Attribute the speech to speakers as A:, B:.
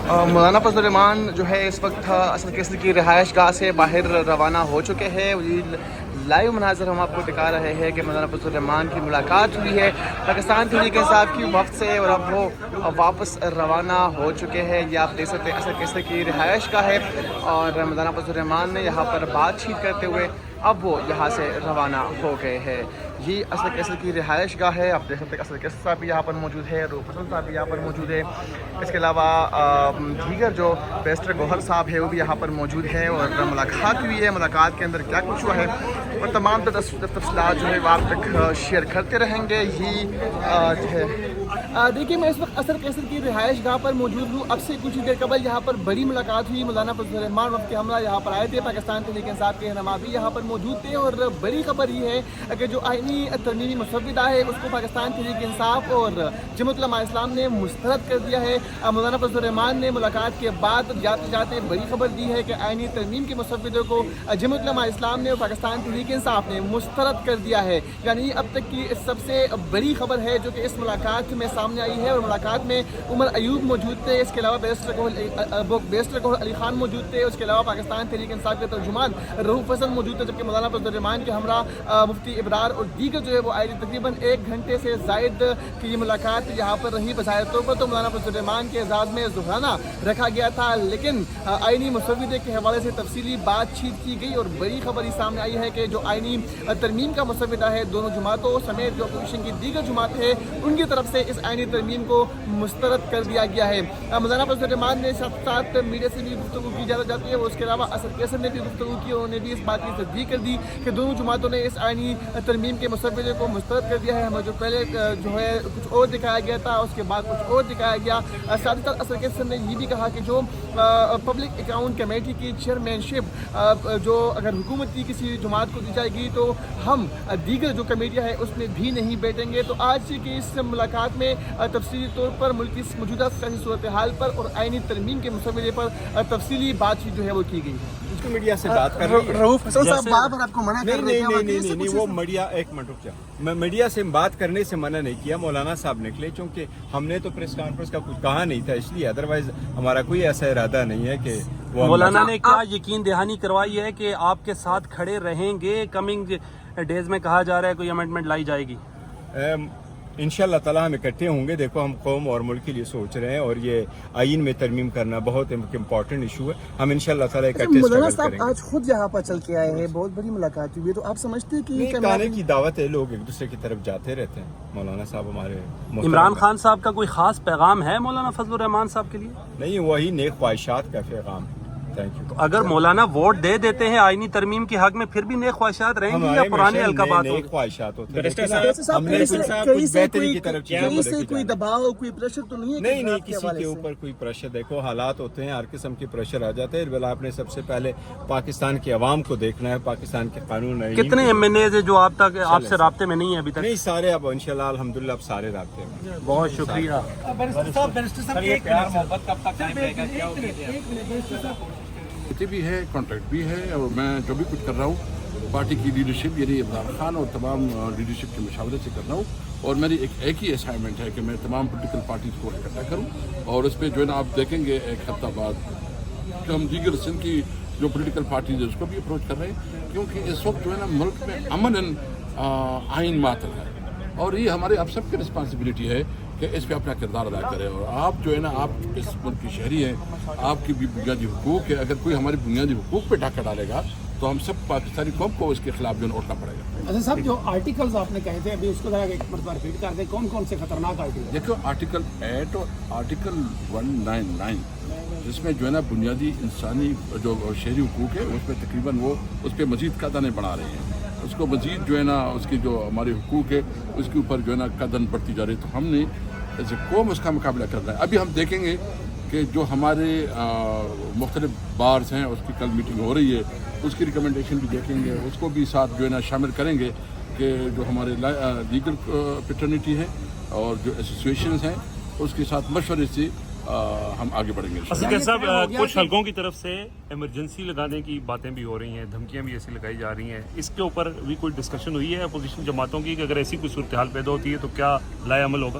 A: مولانا فضل الرحمان جو ہے اس وقت اصل کیسر کی رہائش گاہ سے باہر روانہ ہو چکے ہیں. لائیو مناظر ہم آپ کو دکھا رہے ہیں کہ مولانا فضل الرحمان کی ملاقات ہوئی ہے پاکستان تحریک انصاف کی وفد سے اور اب وہ واپس روانہ ہو چکے ہیں. یہ آپ دیکھ سکتے ہیں اصل کیسر کی رہائش گاہ ہے اور مولانا فضل الرحمان نے یہاں پر بات چیت کرتے ہوئے اب وہ یہاں سے روانہ ہو گئے ہیں. یہ اصل کیسر کی رہائش گاہ ہے. آپ دیکھ سکتے ہیں اصل کیسر صاحب بھی یہاں پر موجود ہے, روح حسن صاحب بھی یہاں پر موجود ہے. اس کے علاوہ دیگر جو بیرسٹر گوہر صاحب ہے وہ بھی یہاں پر موجود ہے اور ملاقات ہوئی ہے. ملاقات کے اندر کیا کچھ ہوا ہے اور تمام تفصیلات جو ہے وہ آپ تک شیئر کرتے رہیں گے. یہ جو ہے دیکھیے میں اس وقت اصل کیسر کی رہائش گاہ پر موجود ہوں. اب سے کچھ ہی دیر قبل یہاں پر بڑی ملاقات ہوئی. مولانا فضل الرحمان وفد حملہ یہاں پر آئے تھے. پاکستان تحریک انصاف کے رہنما بھی یہاں پر موجود تھے اور بڑی خبر یہ ہے کہ جو آئینی ترمیمی مسودہ ہے اس کو پاکستان تحریک انصاف اور جمعیت علماء اسلام نے مسترد کر دیا ہے. مولانا فضل الرحمان نے ملاقات کے بعد جاتے جاتے بڑی خبر دی ہے کہ آئینی ترمیم کے مسودے کو جمعیت علماء اسلام نے اور پاکستان تحریک انصاف نے مسترد کر دیا ہے. یعنی اب تک کی سب سے بڑی خبر ہے جو کہ اس ملاقات میں سامنے آئی ہے. اور ملاقات میں عمر ایوب موجود تھے, اس کے علاوہ بیرسٹر گوہر علی خان موجود تھے, اس کے علاوہ پاکستان تحریک انصاف کے ترجمان رؤوف حسن موجود تھے, جبکہ مولانا فضل الرحمان کے ہمراہ مفتی ابرار اور دیگر جو ہے وہ آئے تھے. تقریباً 1 گھنٹے سے زائد کی یہ ملاقات یہاں پر رہی. بظاہر طور پر تو مولانا فضل الرحمان کے اعزاز میں ظہرانہ رکھا گیا تھا, لیکن آئینی مسودے کے حوالے سے تفصیلی بات چیت کی گئی اور بڑی خبر یہ سامنے آئی ہے کہ جو آئینی ترمیم کا مسودہ ہے دونوں جماعتوں سمیت جو اپوزیشن کی دیگر جماعت ہے ان کی طرف سے اس آئینی ترمیم کو مسترد کر دیا گیا ہے. مولانا فضل الرحمان نے ساتھ میڈیا سے بھی گفتگو کی جاتی ہے. اس کے علاوہ اسد کیسر نے بھی گفتگو کی, انہوں نے بھی اس بات کی تصدیق کر دی کہ دونوں جماعتوں نے اس آئینی ترمیم کے مسودے کو مسترد کر دیا ہے. ہمیں جو پہلے جو ہے کچھ اور دکھایا گیا تھا, اس کے بعد کچھ اور دکھایا گیا. ساتھ ہی ساتھ اسد کیسر نے یہ بھی کہا کہ جو پبلک اکاؤنٹ کمیٹی کی چیئرمین شپ جو اگر حکومت کی کسی جماعت کو دی جائے گی تو ہم دیگر جو کمیٹیاں ہیں اس میں بھی نہیں بیٹھیں گے. تو آج کی اس ملاقات میں تفصیلی طور پر ملک کی موجودہ سیاسی صورتحال پر اور آئینی ترمیم کے مسودے پر تفصیلی بات چیت جو ہے وہ کی گئی.
B: میڈیا سے بات کر رہی ہے
A: رؤوف حسن صاحب بار بار آپ کو منع کر رہے ہیں.
B: نہیں وہ میڈیا ایک منٹ رک جا. میں میڈیا سے بات کرنے سے منع نہیں کیا, مولانا صاحب نکلے چونکہ ہم نے تو پریس کانفرنس کا کچھ کہا نہیں تھا اس لیے, ادروائز ہمارا کوئی ایسا ارادہ نہیں ہے کہ
C: مولانا نے کیا یقین دہانی کروائی ہے کہ آپ کے ساتھ کھڑے رہیں گے, کمنگ ڈیز میں کہا جا رہا ہے کوئی امینڈمنٹ لائی جائے گی.
B: انشاءاللہ تعالی ہم اکٹھے ہوں گے. دیکھو ہم قوم اور ملک کے لیے سوچ رہے ہیں اور یہ آئین میں ترمیم کرنا بہت امپورٹنٹ ایشو ہے. ہم انشاءاللہ تعالی اکٹھے
A: مولانا صاحب آج خود یہاں پر چل کے آئے ہیں, بہت بڑی ملاقات ہوئی ہے, تو آپ سمجھتے ہیں کہ
B: آنے کی دعوت ہے, لوگ ایک دوسرے کی طرف جاتے رہتے ہیں. مولانا صاحب ہمارے
C: عمران خان صاحب کا کوئی خاص پیغام ہے مولانا فضل الرحمان صاحب کے لیے؟
B: نہیں, وہی نیک خواہشات کا پیغام ہے.
C: تو اگر مولانا ووٹ دے دیتے ہیں آئینی ترمیم کے حق میں پھر بھی نیک خواہشات رہیں گی یا پرانے القابات
B: نیک خواہشات ہوتے
A: ہیں؟
B: ہم نے کچھ بہتری کی طرف
A: کوئی دباؤ کوئی پریشر تو نہیں ہے؟
B: نہیں کسی کے اوپر کوئی پریشر. دیکھو حالات ہوتے ہیں, ہر قسم کے پریشر آ جاتے ہیں. بلا آپ نے سب سے پہلے پاکستان کے عوام کو دیکھنا ہے, پاکستان کے قانون.
C: کتنے ایم این ایز جو آپ تک آپ سے رابطے میں نہیں ہے ابھی تک؟
B: نہیں سارے, اب انشاءاللہ الحمدللہ اب سارے رابطے میں.
C: بہت شکریہ.
D: بھی ہے, کانٹریکٹ بھی ہے, اور میں جو بھی کچھ کر رہا ہوں پارٹی کی لیڈرشپ یعنی عمران خان اور تمام لیڈرشپ کے مشاورے سے کر رہا ہوں. اور میری ایک ہی اسائنمنٹ ہے کہ میں تمام پولیٹیکل پارٹیز کو اکٹھا کروں اور اس پہ جو ہے نا آپ دیکھیں گے ایک ہفتہ بعد کہ ہم دیگر سندھ کی جو پولیٹیکل پارٹیز ہے اس کو بھی اپروچ کر رہے ہیں, کیونکہ اس وقت جو ہے نا ملک میں امن آئین ماتل ہے اور یہ ہمارے آپ سب کی رسپانسبلٹی ہے کہ اس پہ اپنا کردار ادا کرے. اور آپ جو ہے نا آپ اس ملک کی شہری ہیں, آپ کی بھی بنیادی حقوق ہے. اگر کوئی ہمارے بنیادی حقوق پہ ڈاکہ ڈالے گا تو ہم سب پاکستانی قوم کو اس کے خلاف جو ہے اٹھنا پڑے گا.
E: اچھا صاحب, جو آرٹیکلز آپ نے کہے تھے ابھی اس کو ذرا ایک مرتبہ ریپیٹ کر دیں, کون کون سے خطرناک آرٹیکل؟
D: دیکھو آرٹیکل 8 اور آرٹیکل 199 جس میں جو ہے نا بنیادی انسانی جو شہری حقوق ہے اس میں تقریباً وہ اس پہ مزید قدریں بڑھا رہے ہیں. اس کو مزید جو ہے نا اس کی جو ہمارے حقوق ہے اس کے اوپر جو ہے نا قدم بڑھتی جا رہی ہے. تو ہم نے ایسے قوم اس کا مقابلہ کر رہا ہے. ابھی ہم دیکھیں گے کہ جو ہمارے مختلف بارز ہیں اس کی کل میٹنگ ہو رہی ہے, اس کی ریکمنڈیشن بھی دیکھیں گے, اس کو بھی ساتھ جو ہے نا شامل کریں گے کہ جو ہمارے لیگل پیٹرنیٹی ہے اور جو ایسوسیشنز ہیں اس کے ساتھ مشورے سے ہم آگے بڑھیں گے.
F: اسد صاحب, کچھ حلقوں کی طرف سے ایمرجنسی لگانے کی باتیں بھی ہو رہی ہیں, دھمکیاں بھی ایسی لگائی جا رہی ہیں, اس کے اوپر بھی کوئی ڈسکشن ہوئی ہے اپوزیشن جماعتوں کی کہ اگر ایسی کوئی صورتحال پیدا ہوتی ہے تو کیا لائے عمل ہوگا؟